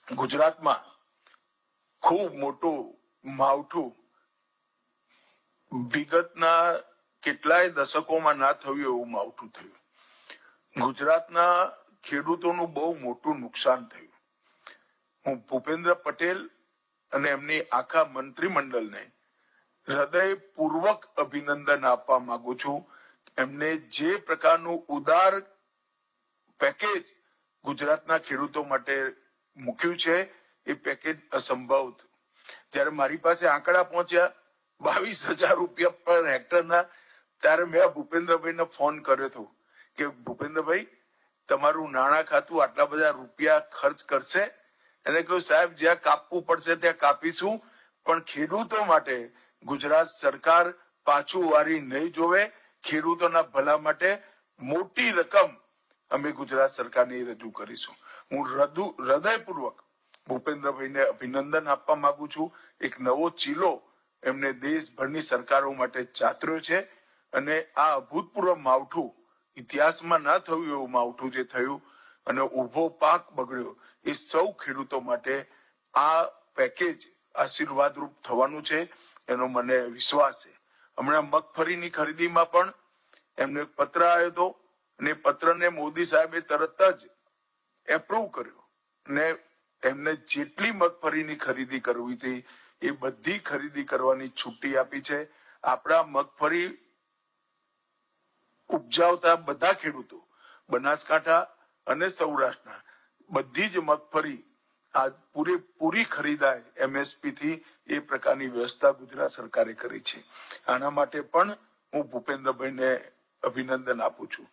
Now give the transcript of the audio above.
ગુજરાતમાં ખૂબ મોટું માવઠું વિગતના કેટલાય દશકોમાં ના થયું એવું માવઠું થયું. ગુજરાતના ખેડૂતોનું બહુ મોટું નુકસાન થયું. હું ભૂપેન્દ્ર પટેલ અને એમની આખા મંત્રીમંડળને હૃદયપૂર્વક અભિનંદન આપવા માંગુ છું. એમને જે પ્રકારનું ઉદાર પેકેજ ગુજરાતના ખેડૂતો માટે મૂક્યું છે એ પેકેજ અસંભવ હતું. જ્યારે મારી પાસે આંકડા પહોંચ્યા 22,000 રૂપિયા પર હેક્ટરના, ત્યારે મેં ભૂપેન્દ્રભાઈને ફોન કર્યો હતો કે ભૂપેન્દ્રભાઈ, તમારું નાણાં ખાતું આટલા બધા રૂપિયા ખર્ચ કરશે? એને કહ્યું, સાહેબ, જ્યાં કાપવું પડશે ત્યાં કાપીશું, પણ ખેડૂતો માટે ગુજરાત સરકાર પાછું વારી નહીં જોવે. ખેડૂતોના ભલા માટે મોટી રકમ અમે ગુજરાત સરકારને રજૂ કરીશું. હું હૃદયપૂર્વક ભૂપેન્દ્રભાઈને અભિનંદન આપવા માંગુ છું. એક નવો ચીલો એમને દેશભરની સરકારો માટે ચાતર્યો છે અને આ અભૂતપૂર્વ માવઠું, ઇતિહાસમાં ના થયું એવું માવઠું જે થયું અને ઉભો પાક બગડ્યો, એ સૌ ખેડૂતો માટે આ પેકેજ આશીર્વાદરૂપ થવાનું છે, એનો મને વિશ્વાસ છે. હમણાં મગફળીની ખરીદીમાં પણ એમને પત્ર આવ્યો હતો અને પત્રને મોદી સાહેબે તરત જ એપ્રુવ કર્યો અને એમને જેટલી મગફળીની ખરીદી કરવી હતી એ બધી ખરીદી કરવાની છુટ્ટી આપી છે. આપણા મગફળી ઉપજાવતા બધા ખેડૂતો બનાસકાંઠા અને સૌરાષ્ટ્રના બધી જ મગફળી આ પૂરી ખરીદાય MSP થી, એ પ્રકારની વ્યવસ્થા ગુજરાત સરકારે કરી છે. આના માટે પણ હું ભૂપેન્દ્રભાઈને અભિનંદન આપું છું.